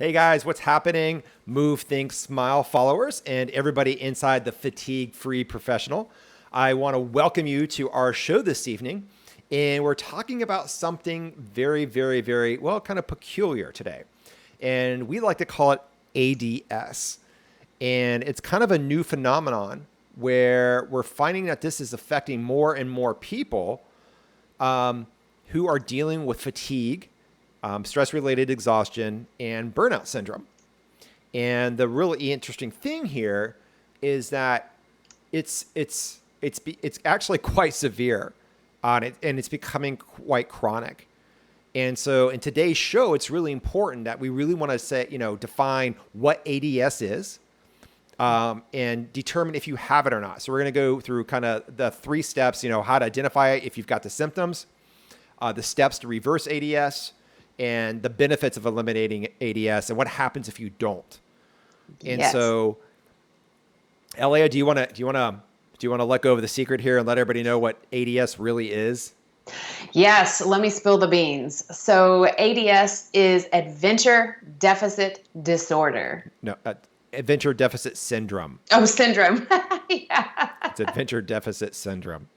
Hey guys, what's happening? Move, Think, Smile followers and everybody inside the fatigue-free professional. I want to welcome you to our show this evening. And we're talking about something very, very, very, well, kind of peculiar today. And we like to call it ADS. And it's kind of a new phenomenon where we're finding that this is affecting more and more people who are dealing with fatigue, stress-related exhaustion, and burnout syndrome. And the really interesting thing here is that it's actually quite severe on it, and it's becoming quite chronic. And so in today's show, it's really important that we really want to define what ADS is, and determine if you have it or not. So we're going to go through kind of the 3 steps, how to identify it if you've got the symptoms, the steps to reverse ADS, and the benefits of eliminating ADS, and what happens if you don't. And Yes. so, Elia, do you want to let go of the secret here and let everybody know what ADS really is? Yes, let me spill the beans. So ADS is Adventure Deficit Disorder. No, adventure deficit syndrome. Oh, syndrome. Yeah. It's adventure deficit syndrome.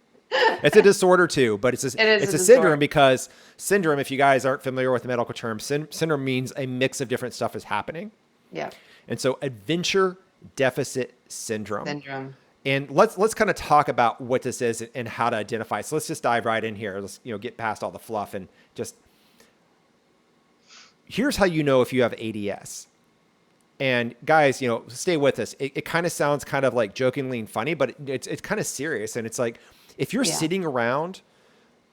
It's a disorder too, but it's a disorder. syndrome because syndrome, if you guys aren't familiar with the medical term, syndrome means a mix of different stuff is happening. Yeah. And so adventure deficit syndrome. Syndrome. And let's kind of talk about what this is and how to identify. So let's just dive right in here. Let's get past all the fluff and just here's how you know if you have ADS. And guys, stay with us. It kind of sounds kind of like jokingly and funny, but it's kind of serious. And it's like if you're sitting around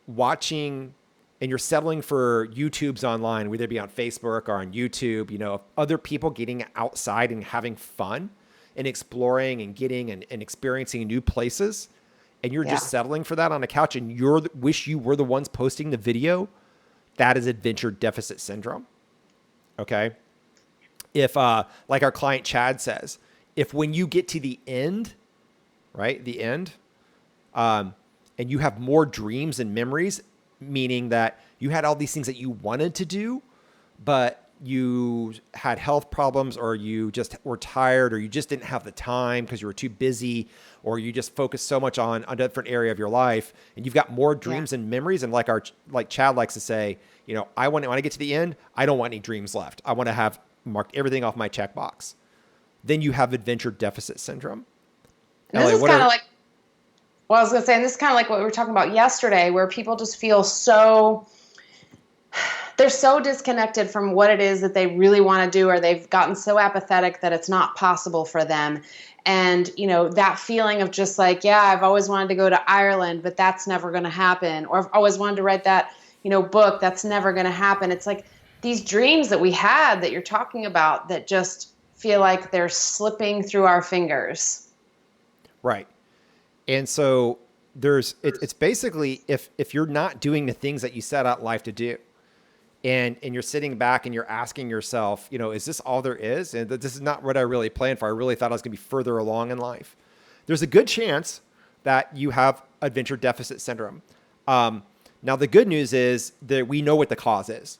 watching and you're settling for YouTubes online, whether it be on Facebook or on YouTube, of other people getting outside and having fun and exploring and getting and experiencing new places, and you're just settling for that on a couch and wish you were the ones posting the video, that is adventure deficit syndrome. Okay. If, like our client Chad says, if when you get to the end, right, and you have more dreams and memories, meaning that you had all these things that you wanted to do, but you had health problems, or you just were tired, or you just didn't have the time because you were too busy, or you just focused so much on a different area of your life, and you've got more dreams and memories. And like Chad likes to say, when I get to the end, I don't want any dreams left. I want to have marked everything off my checkbox. Then you have adventure deficit syndrome. This is kind of like, well, I was going to say, and this is kind of like what we were talking about yesterday, where people just feel they're so disconnected from what it is that they really want to do, or they've gotten so apathetic that it's not possible for them. And, that feeling of just like, I've always wanted to go to Ireland, but that's never going to happen. Or I've always wanted to write that, book, that's never going to happen. It's like these dreams that we had that you're talking about that just feel like they're slipping through our fingers. Right. And so it's basically if you're not doing the things that you set out life to do, and you're sitting back and you're asking yourself, is this all there is? And this is not what I really planned for. I really thought I was going to be further along in life. There's a good chance that you have adventure deficit syndrome. Now, the good news is that we know what the cause is.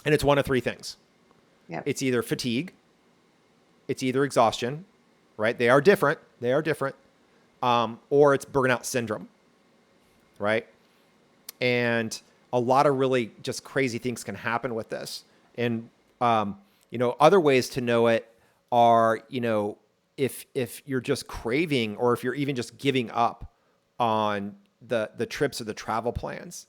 And it's one of 3 things. Yep. It's either fatigue, it's either exhaustion, right? They are different. Or it's burnout syndrome, right? And a lot of really just crazy things can happen with this. And, other ways to know it are, if you're just craving, or if you're even just giving up on the trips or the travel plans.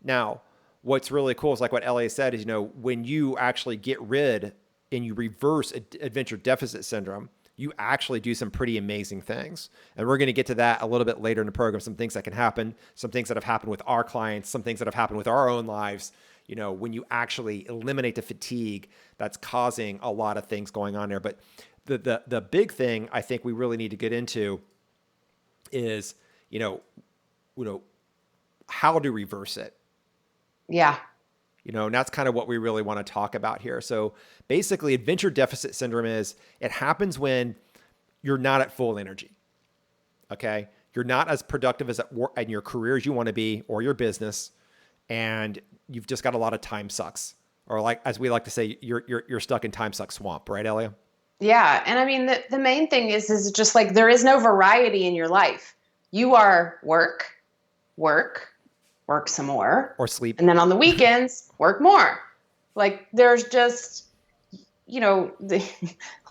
Now, what's really cool is like what LA said is, when you actually get rid and you reverse adventure deficit syndrome, you actually do some pretty amazing things. And we're going to get to that a little bit later in the program. Some things that can happen, some things that have happened with our clients, some things that have happened with our own lives. When you actually eliminate the fatigue that's causing a lot of things going on there. But the big thing I think we really need to get into is, how to reverse it. Yeah. And that's kind of what we really want to talk about here. So basically, adventure deficit syndrome it happens when you're not at full energy. Okay. You're not as productive as in your career as you want to be, or your business. And you've just got a lot of time sucks, or like, as we like to say, you're stuck in time suck swamp, right, Elia? Yeah. And I mean, the main thing is just like there is no variety in your life. You are work, work, work some more. Or sleep. And then on the weekends, work more. Like there's just, the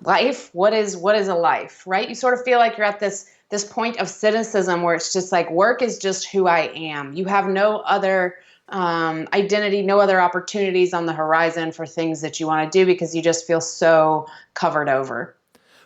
life, what is a life, right? You sort of feel like you're at this point of cynicism where it's just like work is just who I am. You have no other identity, no other opportunities on the horizon for things that you want to do because you just feel so covered over.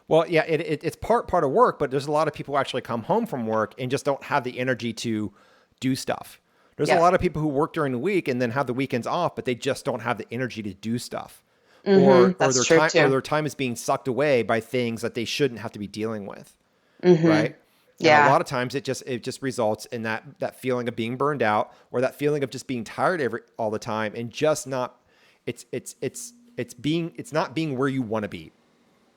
Well, yeah, it's part of work, but there's a lot of people who actually come home from work and just don't have the energy to do stuff. There's a lot of people who work during the week and then have the weekends off, but they just don't have the energy to do stuff. Or their time is being sucked away by things that they shouldn't have to be dealing with. Right? Yeah. And a lot of times it just results in that feeling of being burned out, or that feeling of just being tired all the time, and just not it's not being where you want to be.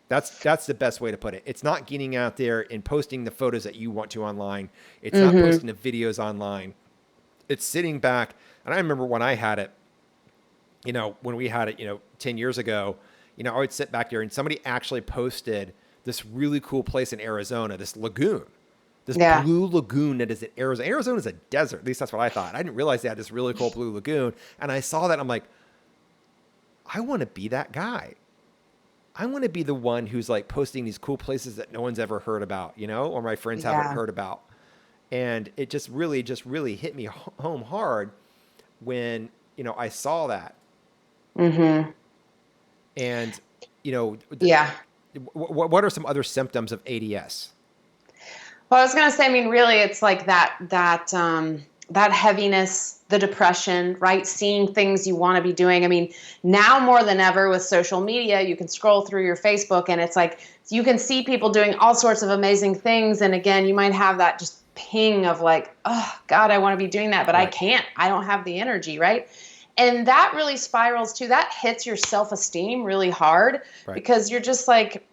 That's the best way to put it. It's not getting out there and posting the photos that you want to online. It's not posting the videos online. It's sitting back. And I remember when I had it, when we had it, 10 years ago, I would sit back there and somebody actually posted this really cool place in Arizona, this lagoon, this blue lagoon that is in Arizona. Arizona is a desert. At least that's what I thought. I didn't realize they had this really cool blue lagoon. And I saw that. And I'm like, I want to be that guy. I want to be the one who's like posting these cool places that no one's ever heard about, or my friends haven't heard about. And it just really hit me home hard when, I saw that. Mm-hmm. And, what are some other symptoms of ADS? Well, I was going to say, I mean, really, it's like that heaviness, the depression, right? Seeing things you want to be doing. I mean, now more than ever with social media, you can scroll through your Facebook and it's like you can see people doing all sorts of amazing things. And again, you might have that just ping of like, oh, God, I want to be doing that, but right. I can't. I don't have the energy, right? And that really spirals too. That hits your self-esteem really hard because you're just like,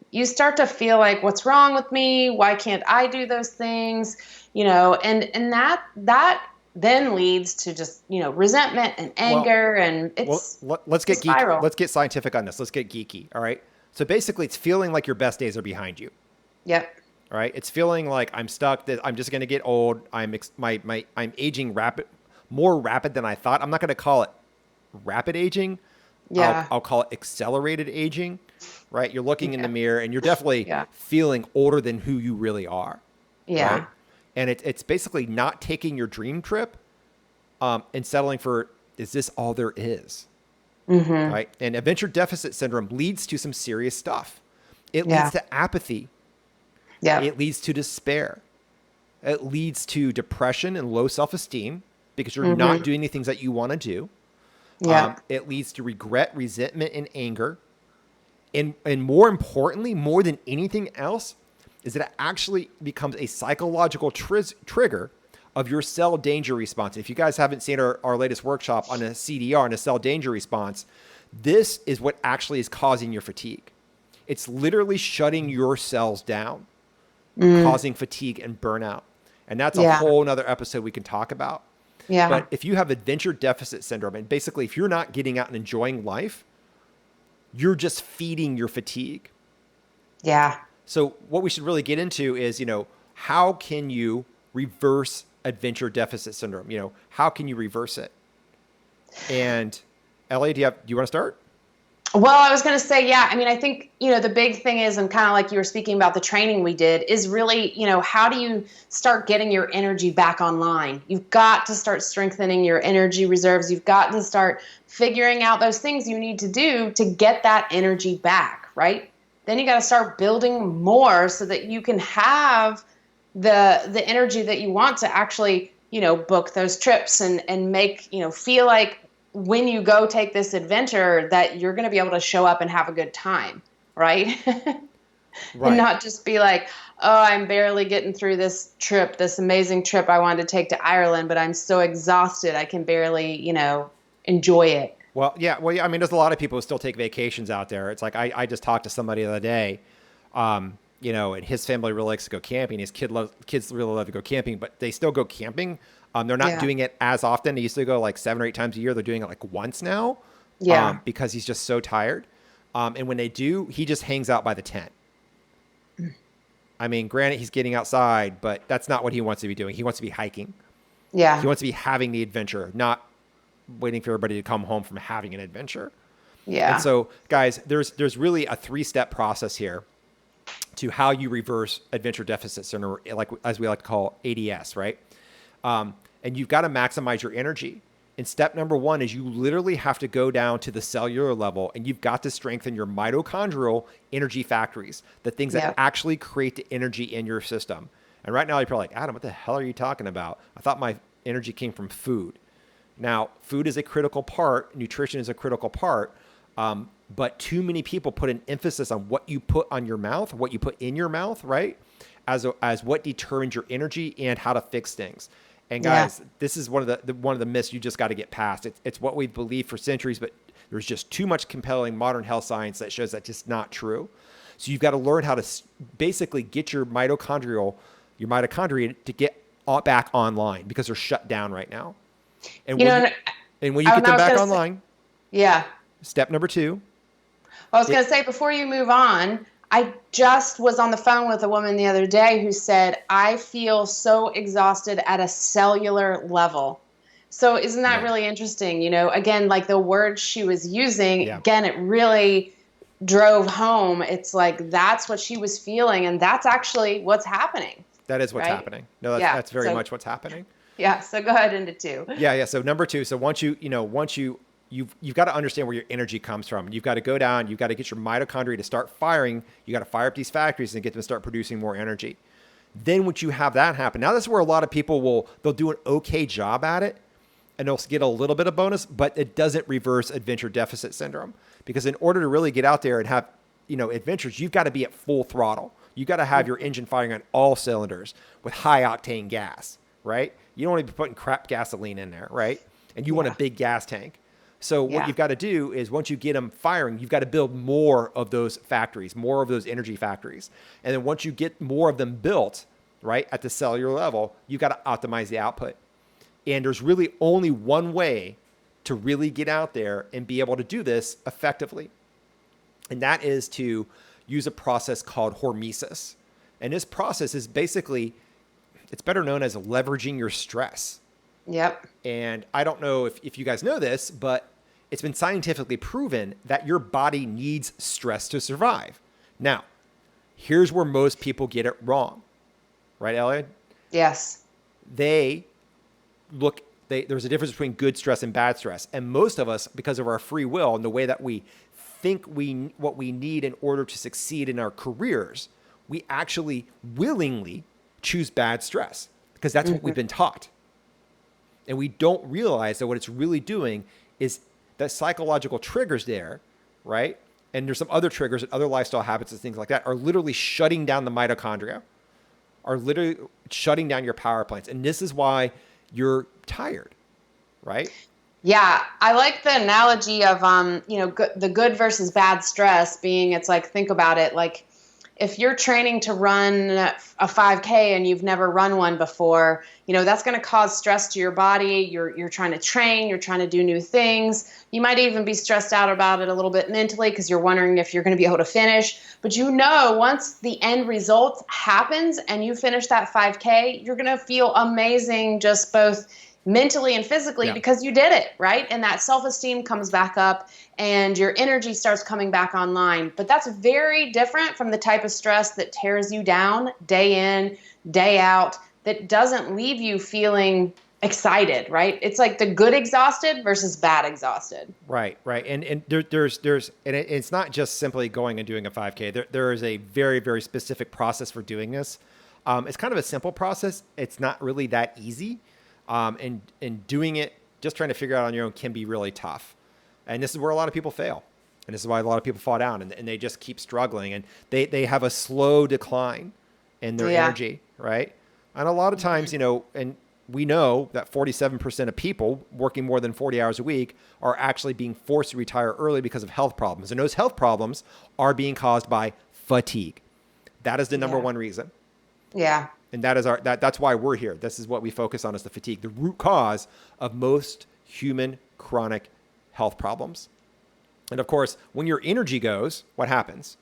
you start to feel like, what's wrong with me? Why can't I do those things? And that then leads to just, resentment and anger, and it's let's get geeky. Let's get scientific on this. Let's get geeky. All right. So basically it's feeling like your best days are behind you. Yep. All right. It's feeling like I'm stuck, that I'm just going to get old. I'm aging more rapid than I thought. I'm not going to call it rapid aging. Yeah. I'll call it accelerated aging, right? You're looking in the mirror and you're definitely feeling older than who you really are. Yeah. Right? And it's basically not taking your dream trip and settling for, is this all there is? Mm-hmm. Right? And adventure deficit syndrome leads to some serious stuff. It leads to apathy. Yeah. It leads to despair. It leads to depression and low self-esteem because you're not doing the things that you want to do. Yeah. It leads to regret, resentment, and anger. And more importantly, more than anything else, is that it actually becomes a psychological trigger of your cell danger response. If you guys haven't seen our latest workshop on a CDR and a cell danger response, this is what actually is causing your fatigue. It's literally shutting your cells down, causing fatigue and burnout. And that's a whole nother episode we can talk about. Yeah. But if you have adventure deficit syndrome, and basically if you're not getting out and enjoying life, you're just feeding your fatigue. Yeah. So what we should really get into is, how can you reverse adventure deficit syndrome? How can you reverse it? And Ellie, do you want to start? Well, I was going to say, I mean, I think, the big thing is, and kind of like you were speaking about the training we did, is really, how do you start getting your energy back online? You've got to start strengthening your energy reserves. You've got to start figuring out those things you need to do to get that energy back, right? Then you got to start building more so that you can have the energy that you want to actually, book those trips and make, feel like when you go take this adventure that you're going to be able to show up and have a good time, right? And not just be like, oh, I'm barely getting through this trip, this amazing trip I wanted to take to Ireland, but I'm so exhausted I can barely, enjoy it. Well, yeah. I mean, there's a lot of people who still take vacations out there. It's like I just talked to somebody the other day, and his family really likes to go camping. His kids really love to go camping, but they still go camping. They're not doing it as often. They used to go like 7 or 8 times a year. They're doing it like once now. Yeah. because he's just so tired. And when they do, he just hangs out by the tent. I mean, granted, he's getting outside, but that's not what he wants to be doing. He wants to be hiking. He Yeah. wants to be having the adventure, not waiting for everybody to come home from having an adventure. And Yeah. so, guys, there's really a 3-step process here to how you reverse adventure deficit syndrome, like as we like to call ADS, right? And you've got to maximize your energy. And step number 1 is you literally have to go down to the cellular level, and you've got to strengthen your mitochondrial energy factories, the things that Yep. actually create the energy in your system. And right now, you're probably like, Adam, what the hell are you talking about? I thought my energy came from food. Now, food is a critical part. Nutrition is a critical part. But too many people put an emphasis on what you put on your mouth, what you put in your mouth, right? As what determines your energy and how to fix things. And guys, this is one of the myths you just got to get past. It's what we've believed for centuries, but there's just too much compelling modern health science that shows that's just not true. So you've got to learn how to basically get your mitochondria to get back online because they're shut down right now. And when you get them back online, yeah. step number 2. I was going to say, before you move on, I just was on the phone with a woman the other day who said, I feel so exhausted at a cellular level. So isn't that really interesting? Again, like the words she was using, again, it really drove home. It's like, that's what she was feeling. And that's actually what's happening. That is what's happening. No, that's very much what's happening. Yeah. So go ahead into 2. Yeah. So number 2. So once you've got to understand where your energy comes from. You've got to go down. You've got to get your mitochondria to start firing. You got to fire up these factories and get them to start producing more energy. Then once you have that happen, now this is where a lot of people they'll do an okay job at it and they'll get a little bit of bonus, but it doesn't reverse adventure deficit syndrome, because in order to really get out there and have, adventures, you've got to be at full throttle. You got to have your engine firing on all cylinders with high octane gas, right? You don't want to be putting crap gasoline in there, right? And you want a big gas tank. So what you've got to do is once you get them firing, you've got to build more of those factories, more of those energy factories. And then once you get more of them built, right, at the cellular level, you've got to optimize the output. And there's really only one way to really get out there and be able to do this effectively. And that is to use a process called hormesis. And this process is basically, it's better known as leveraging your stress. Yep. And I don't know if you guys know this, but it's been scientifically proven that your body needs stress to survive. Now, here's where most people get it wrong. Right, Elliot? Yes. There's a difference between good stress and bad stress. And most of us, because of our free will and the way that we think what we need in order to succeed in our careers, we actually willingly choose bad stress because that's what we've been taught. And we don't realize that what it's really doing is that psychological triggers there, right? And there's some other triggers and other lifestyle habits and things like that are literally shutting down the mitochondria, are literally shutting down your power plants. And this is why you're tired, right? Yeah, I like the analogy of the good versus bad stress being, it's like, think about it, like if you're training to run a 5K and you've never run one before, that's going to cause stress to your body. You're trying to train, you're trying to do new things. You might even be stressed out about it a little bit mentally because you're wondering if you're going to be able to finish. But once the end result happens and you finish that 5K, you're going to feel amazing, just both mentally and physically, because you did it, right? And that self-esteem comes back up and your energy starts coming back online. But that's very different from the type of stress that tears you down day in, day out, that doesn't leave you feeling excited, right? It's like the good exhausted versus bad exhausted. Right. And there's and it's not just simply going and doing a 5K. There is a very, very specific process for doing this. It's kind of a simple process. It's not really that easy. And doing it, just trying to figure out on your own can be really tough. And this is where a lot of people fail. And this is why a lot of people fall down and they just keep struggling and they have a slow decline in their energy, right? And a lot of times, and we know that 47% of people working more than 40 hours a week are actually being forced to retire early because of health problems. And those health problems are being caused by fatigue. That is the number one reason. Yeah. And that's why we're here. This is what we focus on, is the fatigue, the root cause of most human chronic health problems. And of course, when your energy goes, what happens?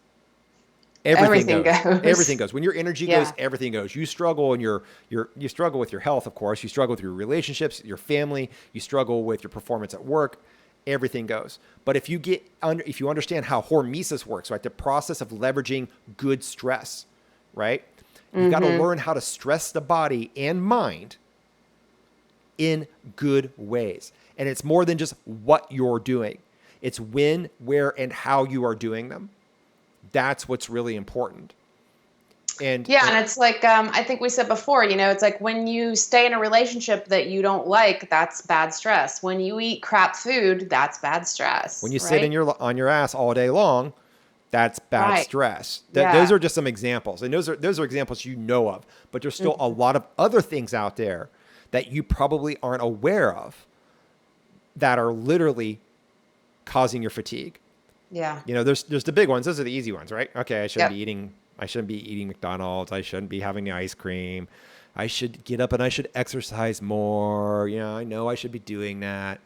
Everything Goes. goes. Everything goes. When your energy Yeah. goes, everything goes. You struggle and you struggle with your health, of course. You struggle with your relationships, your family. You struggle with your performance at work. Everything goes. But if you understand how hormesis works, right, the process of leveraging good stress, right, you've got to learn how to stress the body and mind in good ways. And it's more than just what you're doing. It's when, where, and how you are doing them. That's what's really important. And it's like, I think we said before, it's like when you stay in a relationship that you don't like, that's bad stress. When you eat crap food, that's bad stress. when you right? sit on your ass all day long, that's bad Right. stress. Yeah. Those are just some examples. And those are examples of, but there's still a lot of other things out there that you probably aren't aware of that are literally causing your fatigue. Yeah. There's the big ones. Those are the easy ones, right? Okay, I shouldn't Yep. be eating McDonald's. I shouldn't be having the ice cream. I should get up and I should exercise more. I know I should be doing that.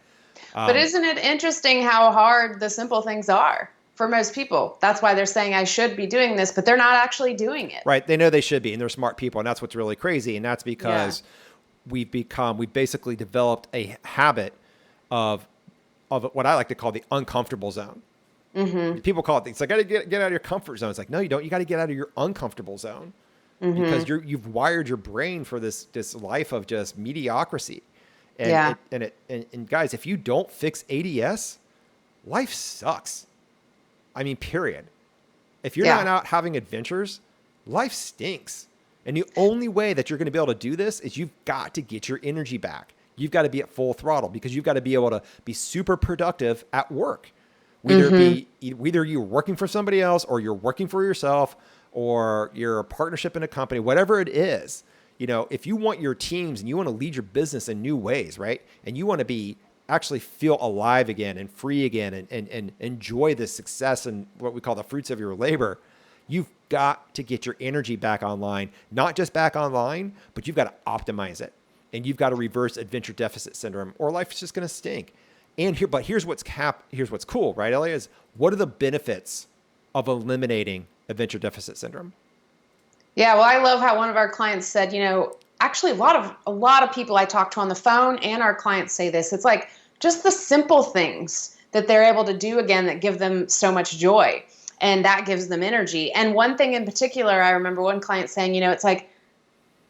But isn't it interesting how hard the simple things are for most people? That's why they're saying I should be doing this, but they're not actually doing it. Right. They know they should be, and they're smart people. And that's what's really crazy. And that's because we've basically developed a habit of what I like to call the uncomfortable zone. People call it, it's like, I got to get out of your comfort zone. It's like, no, you don't. You got to get out of your uncomfortable zone because you've wired your brain for this life of just mediocrity. And and guys, if you don't fix ADS, life sucks. I mean, period. If you're not out having adventures, life stinks. And the only way that you're going to be able to do this is you've got to get your energy back. You've got to be at full throttle because you've got to be able to be super productive at work. Either you're working for somebody else or you're working for yourself or you're a partnership in a company, whatever it is. If you want your teams and you want to lead your business in new ways, right? And you want to actually feel alive again and free again and enjoy the success and what we call the fruits of your labor, you've got to get your energy back online, not just back online, but you've got to optimize it. And you've got to reverse adventure deficit syndrome or life's just going to stink. But here's what's cool, right, Elliot, is what are the benefits of eliminating adventure deficit syndrome? Yeah, well, I love how one of our clients said, actually a lot of people I talk to on the phone and our clients say this. It's like just the simple things that they're able to do again that give them so much joy and that gives them energy. And one thing in particular, I remember one client saying, it's like,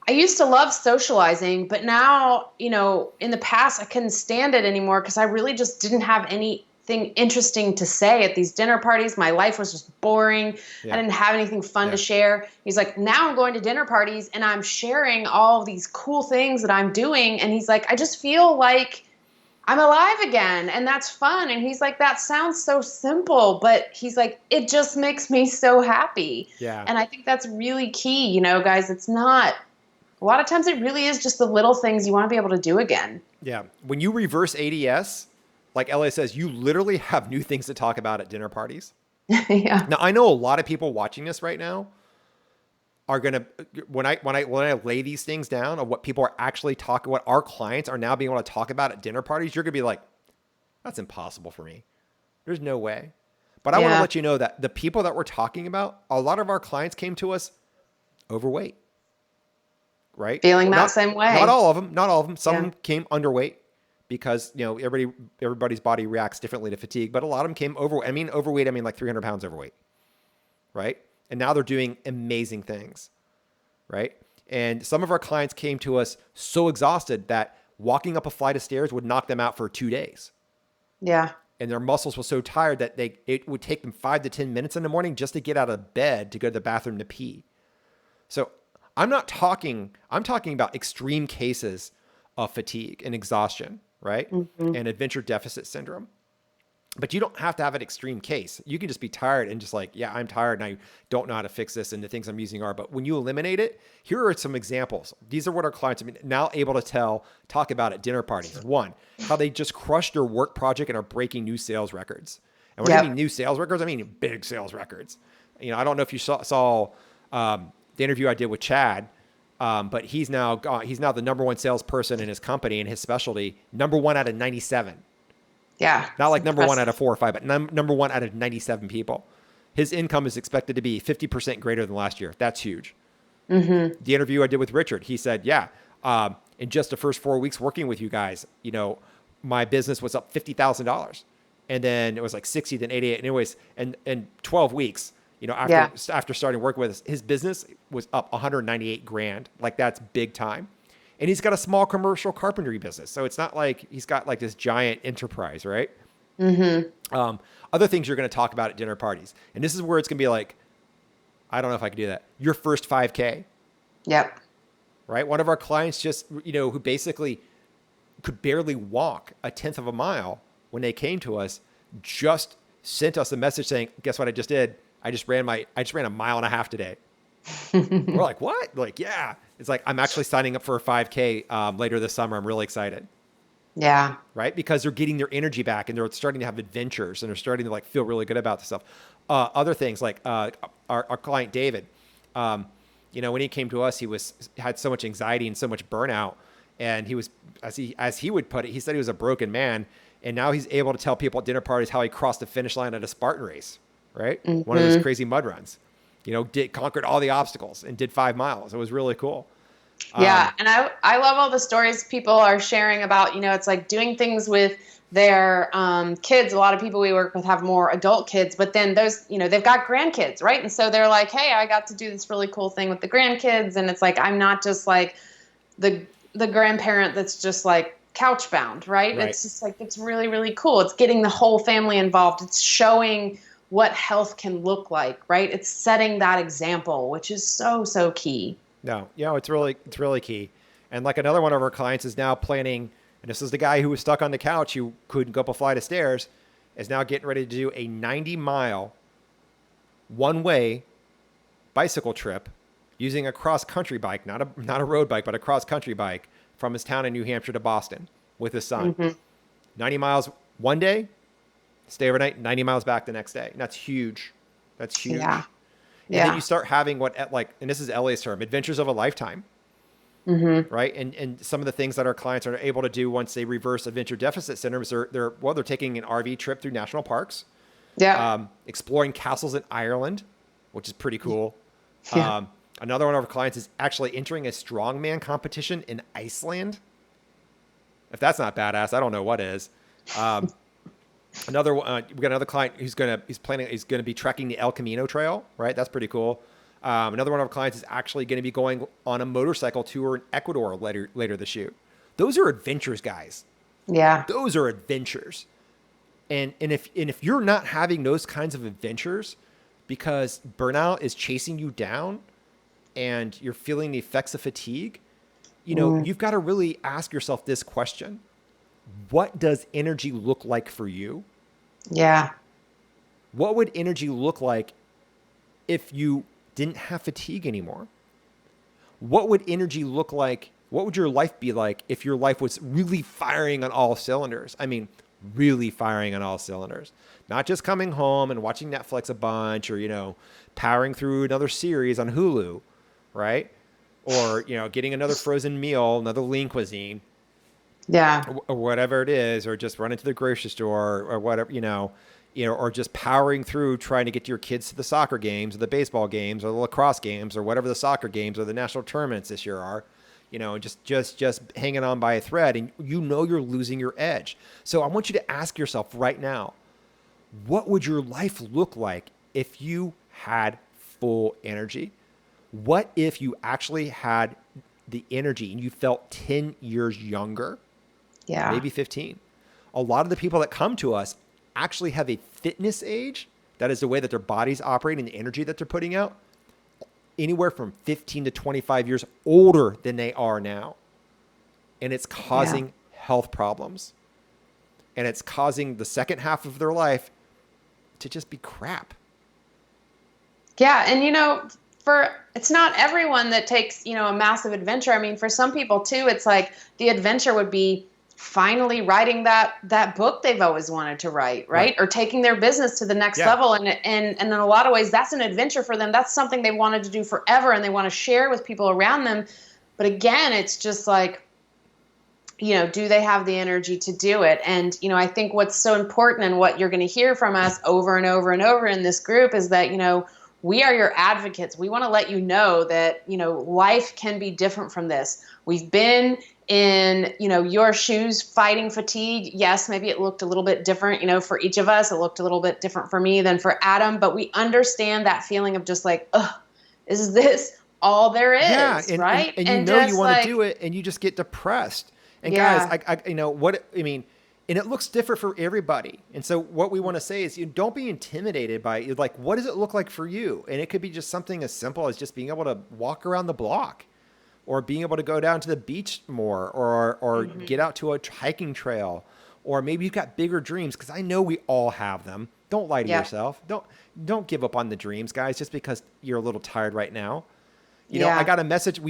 I used to love socializing, but now, in the past I couldn't stand it anymore because I really just didn't have anything interesting to say at these dinner parties. My life was just boring. I didn't have anything fun to share. He's like, now I'm going to dinner parties and I'm sharing all of these cool things that I'm doing. And he's like, I just feel like I'm alive again and that's fun. And he's like, that sounds so simple, but he's like, it just makes me so happy. Yeah. And I think that's really key, guys. It's not, a lot of times it really is just the little things you want to be able to do again. Yeah. When you reverse ADS, like Ellie says, you literally have new things to talk about at dinner parties. Yeah. Now, I know a lot of people watching this right now are going to, when I lay these things down of what people are actually talking, what our clients are now being able to talk about at dinner parties, you're going to be like, that's impossible for me. There's no way. But I want to let you know that the people that we're talking about, a lot of our clients came to us overweight. Right? Feeling that same way. Not all of them. Some of them came underweight because, everybody's body reacts differently to fatigue, but a lot of them came overweight. I mean like 300 pounds overweight. Right? And now they're doing amazing things. Right? And some of our clients came to us so exhausted that walking up a flight of stairs would knock them out for 2 days. Yeah. And their muscles were so tired that it would take them 5 to 10 minutes in the morning just to get out of bed to go to the bathroom to pee. So I'm talking about extreme cases of fatigue and exhaustion, right? And adventure deficit syndrome. But you don't have to have an extreme case. You can just be tired and just like, yeah, I'm tired and I don't know how to fix this. And the things I'm using are, but when you eliminate it, here are some examples. These are what our clients are now able to talk about at dinner parties. One, how they just crushed their work project and are breaking new sales records. And when I mean new sales records, I mean big sales records. I don't know if you saw the interview I did with Chad, but he's now the number one salesperson in his company and his specialty, number one out of 97. Yeah. Not It's like number one out of impressive. 4 or 5, but number one out of 97 people. His income is expected to be 50% greater than last year. That's huge. Mm-hmm. The interview I did with Richard, he said, yeah, in just the first 4 weeks working with you guys, my business was up $50,000. And then it was like 60, then 88. Anyways, and 12 weeks, Yeah. after starting working with us, his business was up 198 grand. Like that's big time. And he's got a small commercial carpentry business. So it's not like he's got like this giant enterprise, right? Mm-hmm. Other things you're going to talk about at dinner parties. And this is where it's going to be like, I don't know if I can do that. Your first 5K, Yep. right? One of our clients just, who basically could barely walk a tenth of a mile when they came to us, just sent us a message saying, guess what I just did? I just ran a mile and a half today. We're like, what? Like, yeah. It's like, I'm actually signing up for a 5K later this summer. I'm really excited. Yeah. Right? Because they're getting their energy back and they're starting to have adventures and they're starting to like feel really good about this stuff. Other things like our client, David, when he came to us, had so much anxiety and so much burnout. And he was, as he would put it, he said he was a broken man. And now he's able to tell people at dinner parties how he crossed the finish line at a Spartan race, right? Mm-hmm. One of those crazy mud runs, conquered all the obstacles and did 5 miles. It was really cool. Yeah. And I love all the stories people are sharing about, it's like doing things with their kids. A lot of people we work with have more adult kids, but then those, they've got grandkids, right? And so they're like, hey, I got to do this really cool thing with the grandkids. And it's like, I'm not just like the grandparent that's just like couch bound, right? It's just like, it's really, really cool. It's getting the whole family involved. It's showing what health can look like, right? It's setting that example, which is so, so key. No, it's really key. And like another one of our clients is now planning, and this is the guy who was stuck on the couch, who couldn't go up a flight of stairs, is now getting ready to do a 90-mile one-way bicycle trip using a cross-country bike, not a road bike, but a cross-country bike from his town in New Hampshire to Boston with his son. Mm-hmm. 90 miles one day, stay overnight, 90 miles back the next day. And that's huge. That's huge. Yeah. And then you start having and this is Ellie's term, adventures of a lifetime. Mm-hmm. Right. And some of the things that our clients are able to do once they reverse adventure deficit syndrome is they're taking an RV trip through national parks. Yeah. Exploring castles in Ireland, which is pretty cool. Yeah. Another one of our clients is actually entering a strongman competition in Iceland. If that's not badass, I don't know what is. We got another client who's going to be trekking the El Camino Trail, right? That's pretty cool. Another one of our clients is actually going to be going on a motorcycle tour in Ecuador later this year. Those are adventures, guys. Yeah. Those are adventures. And if you're not having those kinds of adventures because burnout is chasing you down and you're feeling the effects of fatigue, you've got to really ask yourself this question. What does energy look like for you? Yeah. What would energy look like if you didn't have fatigue anymore? What would energy look like? What would your life be like if your life was really firing on all cylinders? I mean, really firing on all cylinders. Not just coming home and watching Netflix a bunch or, powering through another series on Hulu, right? Or, getting another frozen meal, another lean cuisine. Yeah. Or whatever it is, or just running to the grocery store or whatever, or just powering through trying to get your kids to the soccer games or the baseball games or the lacrosse games or whatever the soccer games or the national tournaments this year are, just hanging on by a thread, and you're losing your edge. So I want you to ask yourself right now, what would your life look like if you had full energy? What if you actually had the energy and you felt 10 years younger? Yeah. Maybe 15. A lot of the people that come to us actually have a fitness age, that is the way that their bodies operate and the energy that they're putting out, anywhere from 15 to 25 years older than they are now. And it's causing health problems. And it's causing the second half of their life to just be crap. Yeah. And, it's not everyone that takes, a massive adventure. I mean, for some people too, it's like the adventure would be finally writing that book they've always wanted to write, right? Or taking their business to the next level. And in a lot of ways, that's an adventure for them. That's something they wanted to do forever and they want to share with people around them. But again, it's just like, do they have the energy to do it? And, I think what's so important and what you're going to hear from us over and over and over in this group is that, we are your advocates. We want to let you know that, life can be different from this. We've been in, your shoes fighting fatigue. Yes, maybe it looked a little bit different, for each of us. It looked a little bit different for me than for Adam, but we understand that feeling of just like, ugh, is this all there is? Yeah, right? And you want to do it, and you just get depressed. And yeah. guys, and it looks different for everybody. And so what we want to say is, don't be intimidated by it. Like, what does it look like for you? And it could be just something as simple as just being able to walk around the block, or being able to go down to the beach more, or get out to a hiking trail, or maybe you've got bigger dreams, because I know we all have them. Don't lie to yourself. Don't give up on the dreams, guys, just because you're a little tired right now. We got a message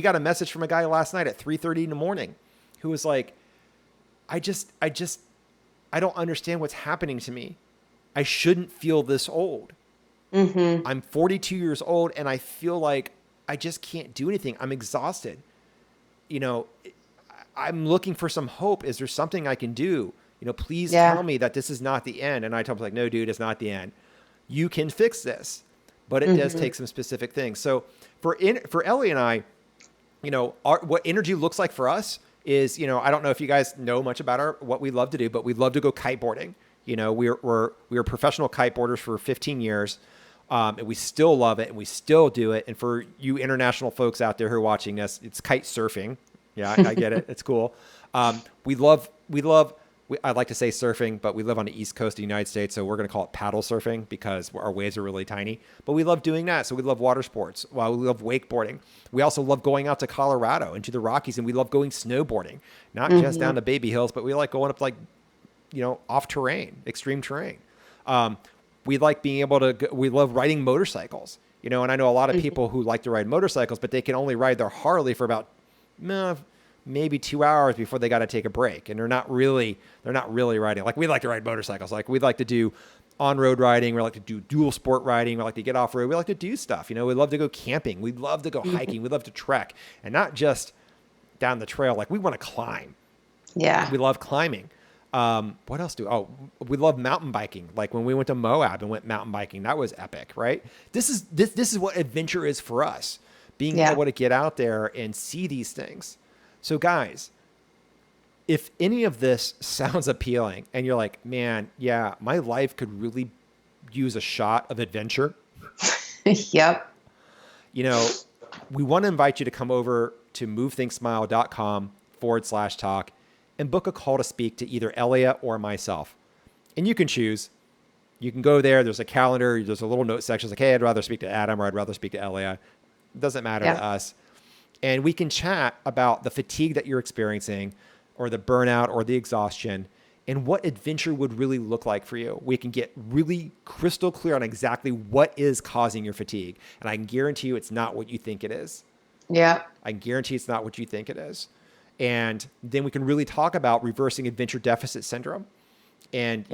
from a guy last night at 3:30 in the morning who was like, I don't understand what's happening to me. I shouldn't feel this old. I'm 42 years old and I feel like I just can't do anything. I'm exhausted. I'm looking for some hope. Is there something I can do? Please tell me that this is not the end. And I told him, like, no, dude, it's not the end. You can fix this, but it does take some specific things. So for Ellie and I, what energy looks like for us is, I don't know if you guys know much about what we love to do, but we love to go kiteboarding. We were professional kiteboarders for 15 years. And we still love it and we still do it. And for you international folks out there who are watching us, it's kite surfing. Yeah, I get it. It's cool. I'd like to say surfing, but we live on the East Coast of the United States, so we're going to call it paddle surfing because our waves are really tiny. But we love doing that. So we love water sports. We love wakeboarding. We also love going out to Colorado and to the Rockies, and we love going snowboarding, not just down the baby hills, but we like going up off terrain, extreme terrain. We like being able to, we love riding motorcycles, and I know a lot of people who like to ride motorcycles, but they can only ride their Harley for about maybe 2 hours before they got to take a break. And they're not really riding. Like, we like to ride motorcycles. Like, we like to do on-road riding. We like to do dual sport riding. We like to get off-road. We like to do stuff. We love to go camping. We love to go hiking. We love to trek, and not just down the trail. Like, we want to climb. Yeah. We love climbing. What else we love mountain biking. Like, when we went to Moab and went mountain biking, that was epic, right? This is what adventure is for us. Being able to get out there and see these things. So guys, if any of this sounds appealing and you're like, man, yeah, my life could really use a shot of adventure. Yep. We want to invite you to come over to movethinksmile.com/talk and book a call to speak to either Elia or myself. And you can choose. You can go there. There's a calendar. There's a little note section. It's like, hey, I'd rather speak to Adam or I'd rather speak to Elia. It doesn't matter to us. And we can chat about the fatigue that you're experiencing, or the burnout, or the exhaustion, and what adventure would really look like for you. We can get really crystal clear on exactly what is causing your fatigue. And I can guarantee you it's not what you think it is. Yeah. I can guarantee it's not what you think it is. And then we can really talk about reversing adventure deficit syndrome and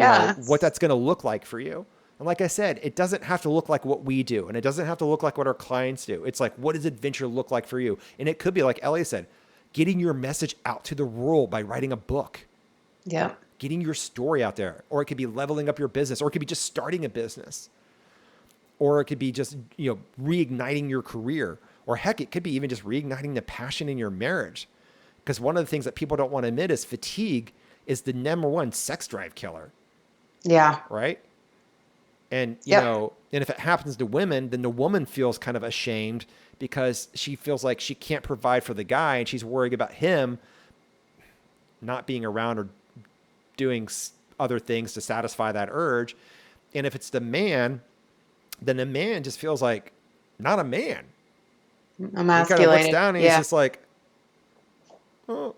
what that's going to look like for you. And like I said, it doesn't have to look like what we do, and it doesn't have to look like what our clients do. It's like, what does adventure look like for you? And it could be, like Ellie said, getting your message out to the world by writing a book. Yeah. Getting your story out there. Or it could be leveling up your business, or it could be just starting a business. Or it could be just, reigniting your career. Or heck, it could be even just reigniting the passion in your marriage. Because one of the things that people don't want to admit is fatigue is the number one sex drive killer. Yeah. Right? And, and if it happens to women, then the woman feels kind of ashamed because she feels like she can't provide for the guy, and she's worried about him not being around or doing other things to satisfy that urge. And if it's the man, then the man just feels like not a man. Emasculated. He kind of looks down and he's just like, oh.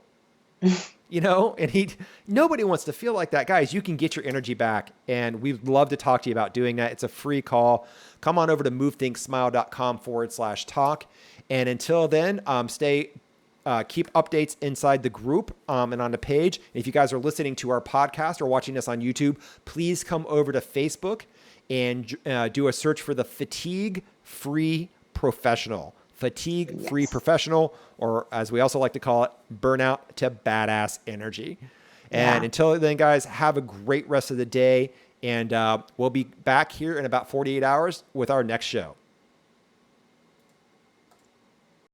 And nobody wants to feel like that. Guys, you can get your energy back, and we'd love to talk to you about doing that. It's a free call. Come on over to movethinksmile.com/talk. And until then, keep updates inside the group and on the page. If you guys are listening to our podcast or watching us on YouTube, please come over to Facebook and do a search for the Fatigue Free Professional. fatigue-free Yes. professional, or as we also like to call it, burnout to badass energy. And Yeah. until then, guys, have a great rest of the day. And we'll be back here in about 48 hours with our next show.